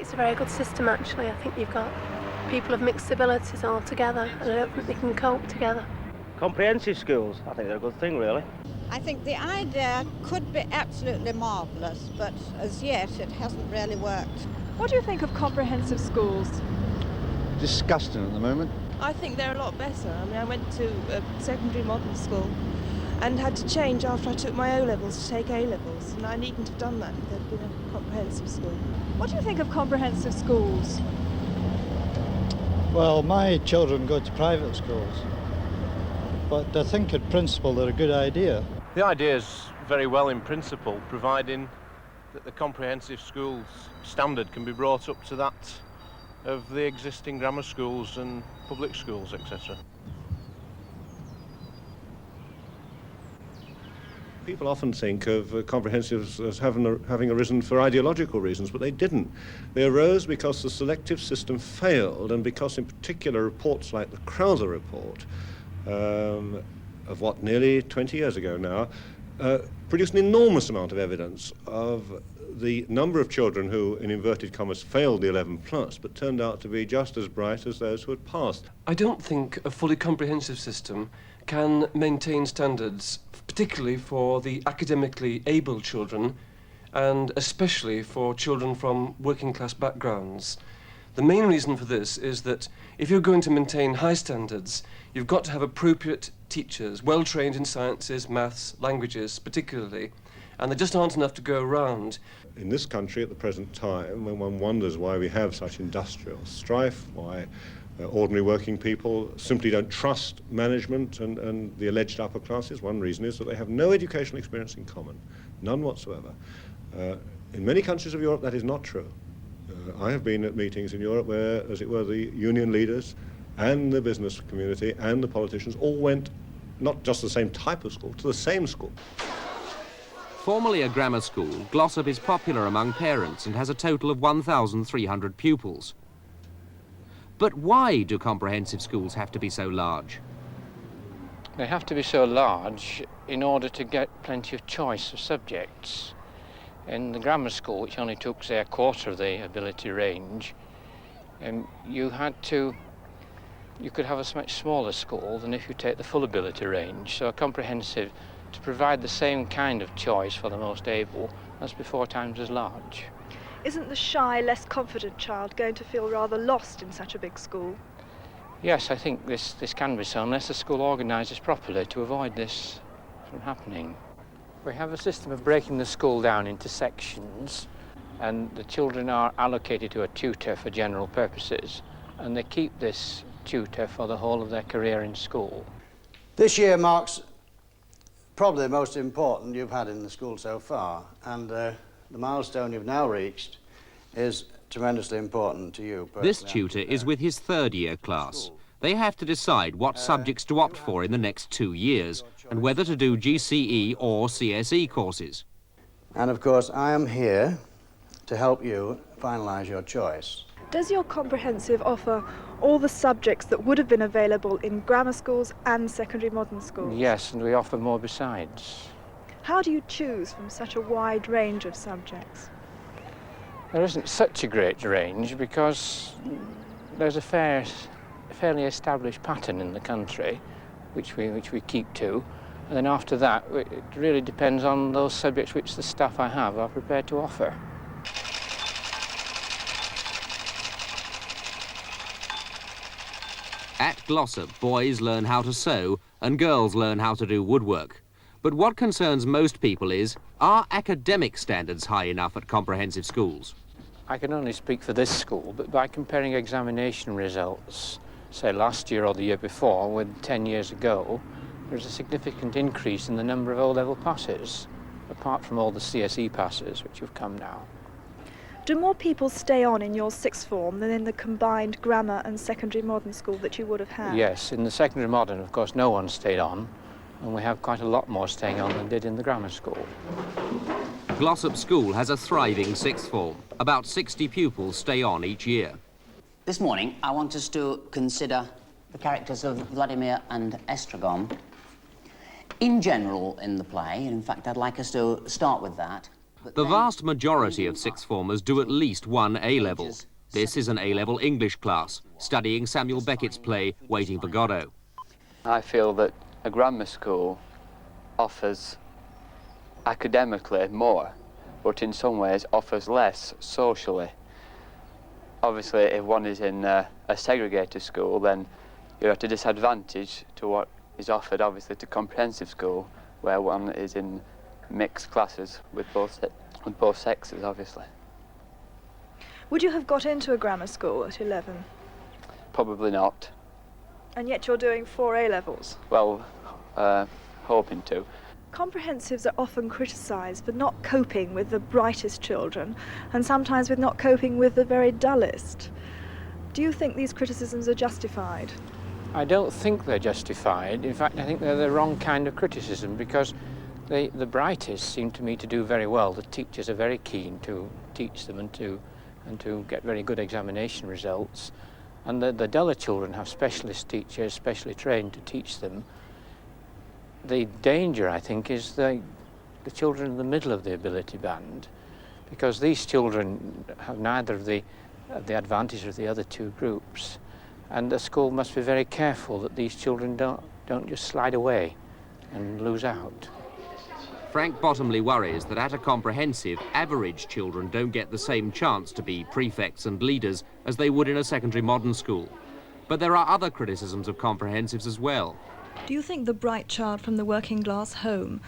it's a very good system, actually. I think you've got people of mixed abilities all together, and I don't think they can cope together. Comprehensive schools, I think they're a good thing, really. I think the idea could be absolutely marvellous, but as yet it hasn't really worked. What do you think of comprehensive schools? Disgusting at the moment. I think they're a lot better. I mean, I went to a secondary modern school and had to change after I took my O-levels to take A-levels, and I needn't have done that if there'd been a comprehensive school. What do you think of comprehensive schools? Well, my children go to private schools, but I think in principle they're a good idea. The idea is very well in principle, providing that the comprehensive schools standard can be brought up to that of the existing grammar schools and public schools, etc. People often think of comprehensives as having arisen for ideological reasons, but they didn't. They arose because the selective system failed, and because in particular reports like the Krauser report of what, nearly 20 years ago now, produced an enormous amount of evidence of the number of children who, in inverted commas, failed the 11 plus, but turned out to be just as bright as those who had passed. I don't think a fully comprehensive system can maintain standards, particularly for the academically able children, and especially for children from working class backgrounds. The main reason for this is that if you're going to maintain high standards, you've got to have appropriate teachers, well trained in sciences, maths, languages particularly, and there just aren't enough to go around. In this country at the present time, when one wonders why we have such industrial strife, why ordinary working people simply don't trust management and the alleged upper classes, one reason is that they have no educational experience in common, none whatsoever. In many countries of Europe that is not true. I have been at meetings in Europe where, as it were, the union leaders and the business community and the politicians all went, not just the same type of school, to the same school. Formerly a grammar school, Glossop is popular among parents and has a total of 1,300 pupils. But why do comprehensive schools have to be so large? They have to be so large in order to get plenty of choice of subjects. In the grammar school, which only took, say, a quarter of the ability range, you could have a much smaller school than if you take the full ability range. So a comprehensive, to provide the same kind of choice for the most able, must be 4 times as large. Isn't the shy, less confident child going to feel rather lost in such a big school? Yes, I think this can be so, unless the school organises properly to avoid this from happening. We have a system of breaking the school down into sections, and the children are allocated to a tutor for general purposes, and they keep this tutor for the whole of their career in school. This year marks probably the most important you've had in the school so far, and the milestone you've now reached is tremendously important to you personally. This tutor is with his 3rd year class. They have to decide what subjects to opt for in the next 2 years and whether to do GCE or CSE courses. And of course I am here to help you finalise your choice. Does your comprehensive offer all the subjects that would have been available in grammar schools and secondary modern schools? Yes, and we offer more besides. How do you choose from such a wide range of subjects? There isn't such a great range because there's a fairly established pattern in the country which we keep to, and then after that it really depends on those subjects which the staff I have are prepared to offer. At Glossop, boys learn how to sew and girls learn how to do woodwork. But what concerns most people is, are academic standards high enough at comprehensive schools? I can only speak for this school, but by comparing examination results, say last year or the year before with 10 years ago, there's a significant increase in the number of O-level passes, apart from all the CSE passes which have come now. Do more people stay on in your 6th form than in the combined grammar and secondary modern school that you would have had? Yes, in the secondary modern, of course, no one stayed on, and we have quite a lot more staying on than did in the grammar school. Glossop School has a thriving 6th form. About 60 pupils stay on each year. This morning, I want us to consider the characters of Vladimir and Estragon in general in the play. In fact, I'd like us to start with that. The vast majority of sixth formers do at least one A-level. This is an A-level English class, studying Samuel Beckett's play, Waiting for Godot. I feel that a grammar school offers academically more, but in some ways offers less socially. Obviously, if one is in a segregated school, then you're at a disadvantage to what is offered, obviously, to comprehensive school, where one is in mixed classes with both sexes, obviously. Would you have got into a grammar school at 11? Probably not. And yet you're doing 4 A-levels? Well, hoping to. Comprehensives are often criticised for not coping with the brightest children, and sometimes with not coping with the very dullest. Do you think these criticisms are justified? I don't think they're justified. In fact, I think they're the wrong kind of criticism, because the brightest seem to me to do very well. The teachers are very keen to teach them and to get very good examination results. And the duller children have specialist teachers, specially trained to teach them. The danger, I think, is the children in the middle of the ability band, because these children have neither of the advantage of the other two groups. And the school must be very careful that these children don't just slide away and lose out. Frank Bottomley worries that at a comprehensive, average children don't get the same chance to be prefects and leaders as they would in a secondary modern school. But there are other criticisms of comprehensives as well. Do you think the bright child from the working class home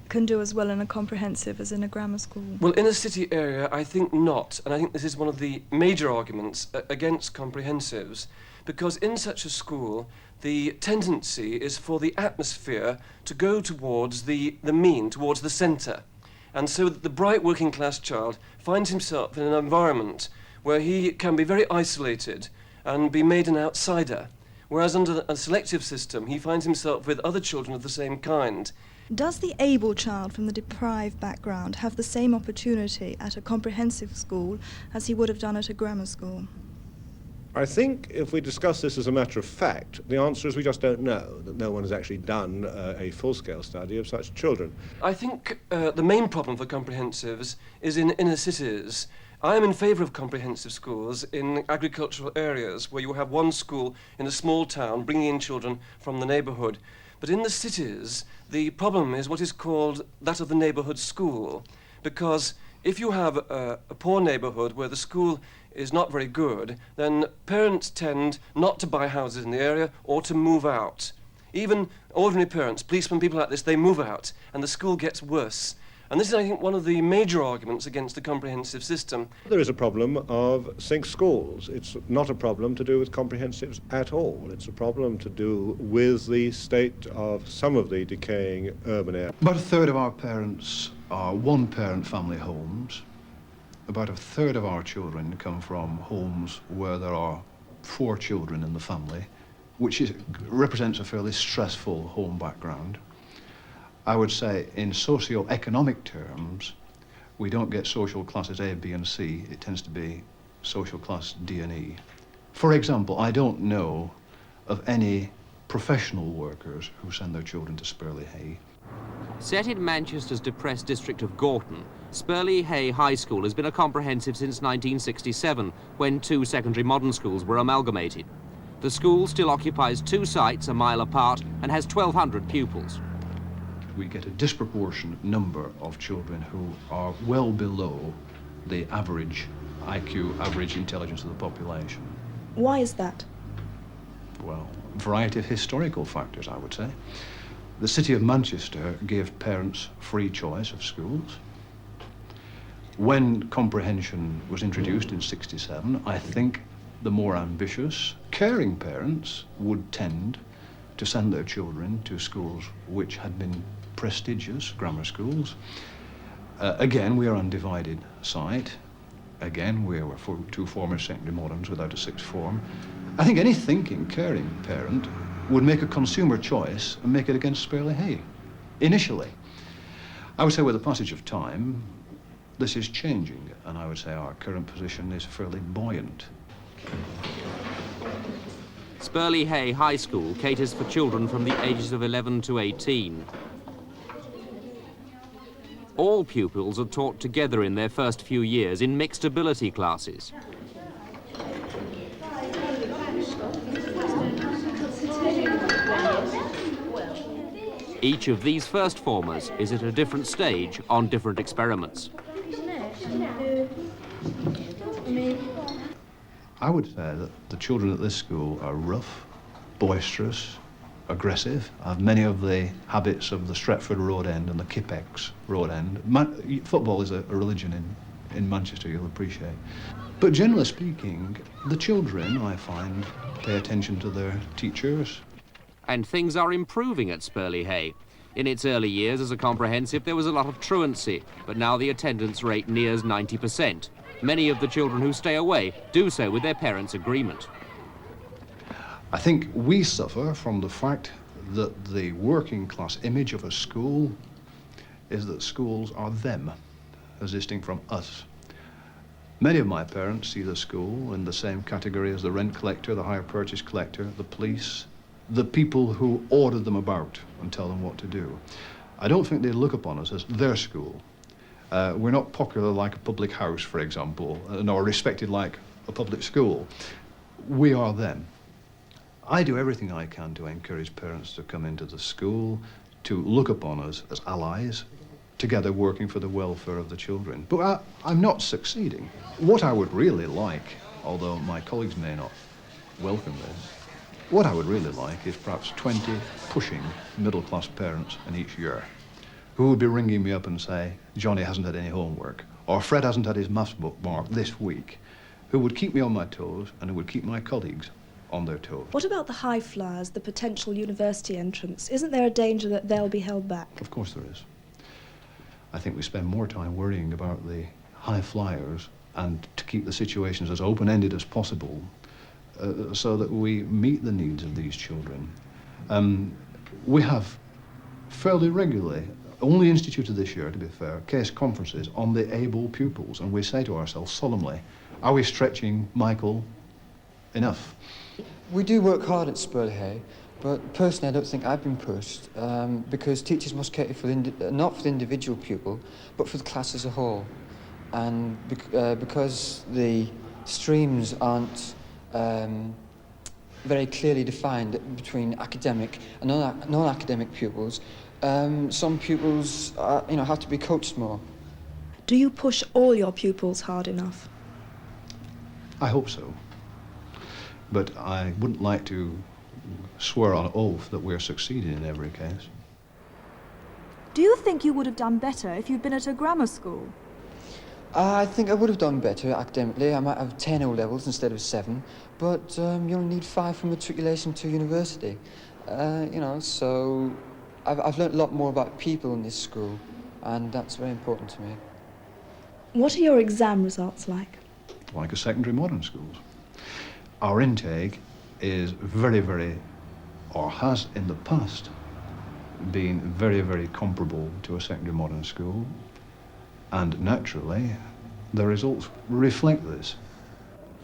can do as well in a comprehensive as in a grammar school? Well, in a city area, I think not. And I think this is one of the major arguments against comprehensives, because in such a school, the tendency is for the atmosphere to go towards the mean, towards the centre. And so that the bright working class child finds himself in an environment where he can be very isolated and be made an outsider. Whereas under a selective system, he finds himself with other children of the same kind. Does the able child from the deprived background have the same opportunity at a comprehensive school as he would have done at a grammar school? I think if we discuss this as a matter of fact, the answer is we just don't know, that no one has actually done a full-scale study of such children. I think the main problem for comprehensives is in inner cities. I am in favour of comprehensive schools in agricultural areas where you have one school in a small town bringing in children from the neighbourhood. But in the cities, the problem is what is called that of the neighbourhood school, because if you have a poor neighbourhood where the school is not very good, then parents tend not to buy houses in the area or to move out. Even ordinary parents, policemen, people like this, they move out and the school gets worse. And this is, I think, one of the major arguments against the comprehensive system. There is a problem of sink schools. It's not a problem to do with comprehensives at all. It's a problem to do with the state of some of the decaying urban areas. About a third of our parents are one-parent family homes. About a third of our children come from homes where there are 4 children in the family, which represents a fairly stressful home background. I would say in socio-economic terms, we don't get social classes A, B, and C. It tends to be social class D and E. For example, I don't know of any professional workers who send their children to Spurley Hay. Set in Manchester's depressed district of Gorton, Spurley Hay High School has been a comprehensive since 1967, when 2 secondary modern schools were amalgamated. The school still occupies 2 sites a mile apart and has 1,200 pupils. We get a disproportionate number of children who are well below the average IQ, average intelligence of the population. Why is that? Well, a variety of historical factors, I would say. The city of Manchester gave parents free choice of schools. When comprehension was introduced in '67, I think the more ambitious, caring parents would tend to send their children to schools which had been prestigious grammar schools. Again, we are on divided side. Again, we were 2 former secondary moderns without a 6th form. I think any thinking, caring parent would make a consumer choice and make it against Spurley Hay, initially. I would say with the passage of time, this is changing, and I would say our current position is fairly buoyant. Spurley Hay High School caters for children from the ages of 11 to 18. All pupils are taught together in their first few years in mixed ability classes. Each of these first formers is at a different stage on different experiments. I would say that the children at this school are rough, boisterous, aggressive, have many of the habits of the Stretford Road End and the Kippex Road End. Football is a religion in Manchester, you'll appreciate. But generally speaking, the children, I find, pay attention to their teachers. And things are improving at Spurley Hay. In its early years as a comprehensive, there was a lot of truancy, but now the attendance rate nears 90%. Many of the children who stay away do so with their parents' agreement. I think we suffer from the fact that the working class image of a school is that schools are them, as distinct from us. Many of my parents see the school in the same category as the rent collector, the hire purchase collector, the police, the people who order them about and tell them what to do. I don't think they look upon us as their school. We're not popular like a public house, for example, nor respected like a public school. We are them. I do everything I can to encourage parents to come into the school, to look upon us as allies, together working for the welfare of the children. But I'm not succeeding. What I would really like, although my colleagues may not welcome this, what I would really like is perhaps 20 pushing middle-class parents in each year who would be ringing me up and say, Johnny hasn't had any homework, or Fred hasn't had his maths book marked this week, who would keep me on my toes and who would keep my colleagues on their toes. What about the high flyers, the potential university entrants? Isn't there a danger that they'll be held back? Of course there is. I think we spend more time worrying about the high flyers and to keep the situations as open-ended as possible so that we meet the needs of these children. We have fairly regularly, only instituted this year to be fair, case conferences on the able pupils, and we say to ourselves solemnly, are we stretching Michael enough? We do work hard at Spurley Hay, but personally I don't think I've been pushed because teachers must cater for not for the individual pupil, but for the class as a whole. And because the streams aren't very clearly defined between academic and non-academic pupils, some pupils have to be coached more. Do you push all your pupils hard enough? I hope so. But I wouldn't like to swear on oath that we're succeeding in every case. Do you think you would have done better if you'd been at a grammar school? I think I would have done better academically. I might have 10 O-levels instead of 7, but you only need 5 for matriculation to university. So I've learnt a lot more about people in this school, and that's very important to me. What are your exam results like? Like a secondary modern schools. Our intake is very, very, or has in the past been very, very comparable to a secondary modern school, and naturally the results reflect this.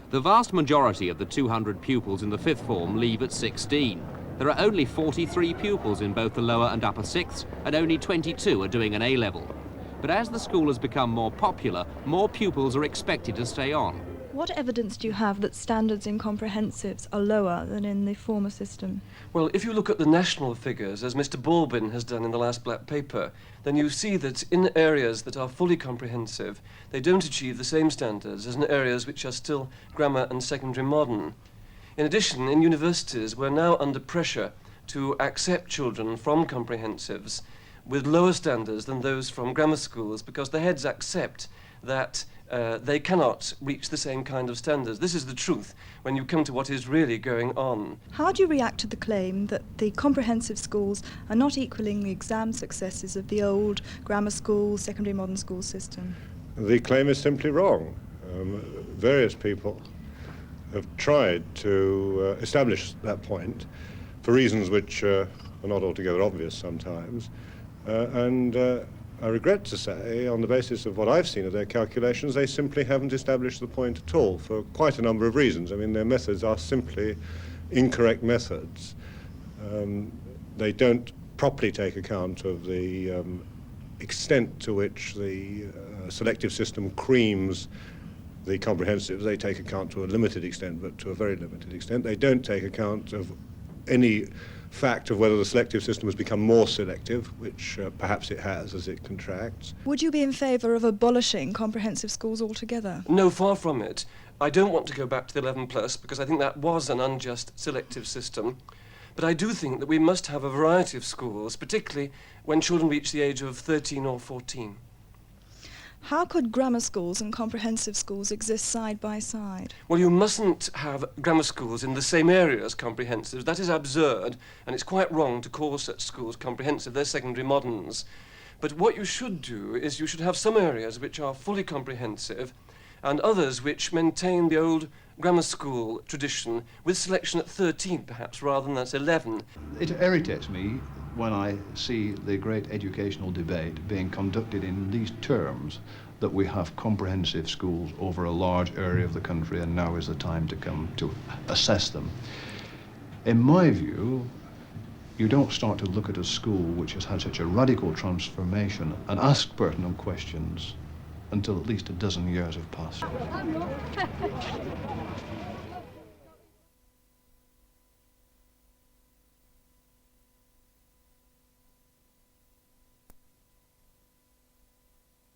The vast majority of the 200 pupils in the 5th form leave at 16. There are only 43 pupils in both the lower and upper 6ths, and only 22 are doing an A-level. But as the school has become more popular, more pupils are expected to stay on. What evidence do you have that standards in comprehensives are lower than in the former system? Well, if you look at the national figures, as Mr. Balbin has done in the last black paper, then you see that in areas that are fully comprehensive, they don't achieve the same standards as in areas which are still grammar and secondary modern. In addition, in universities, we're now under pressure to accept children from comprehensives with lower standards than those from grammar schools because the heads accept that they cannot reach the same kind of standards. This is the truth when you come to what is really going on. How do you react to the claim that the comprehensive schools are not equalling the exam successes of the old grammar school, secondary modern school system? The claim is simply wrong. Various people have tried to establish that point for reasons which are not altogether obvious sometimes, and I regret to say, on the basis of what I've seen of their calculations, they simply haven't established the point at all for quite a number of reasons. I mean, their methods are simply incorrect methods. They don't properly take account of the extent to which the selective system creams the comprehensive. They take account to a limited extent, but to a very limited extent. They don't take account of any fact of whether the selective system has become more selective, which perhaps it has as it contracts. Would you be in favour of abolishing comprehensive schools altogether? No, far from it. I don't want to go back to the 11 plus because I think that was an unjust selective system. But I do think that we must have a variety of schools, particularly when children reach the age of 13 or 14. How could grammar schools and comprehensive schools exist side by side? Well, you mustn't have grammar schools in the same area as comprehensives. That is absurd, and it's quite wrong to call such schools comprehensive. They're secondary moderns. But what you should do is you should have some areas which are fully comprehensive and others which maintain the old grammar school tradition with selection at 13, perhaps, rather than at 11. It irritates me when I see the great educational debate being conducted in these terms, that we have comprehensive schools over a large area of the country and now is the time to come to assess them. In my view, you don't start to look at a school which has had such a radical transformation and ask pertinent questions until at least a dozen years have passed.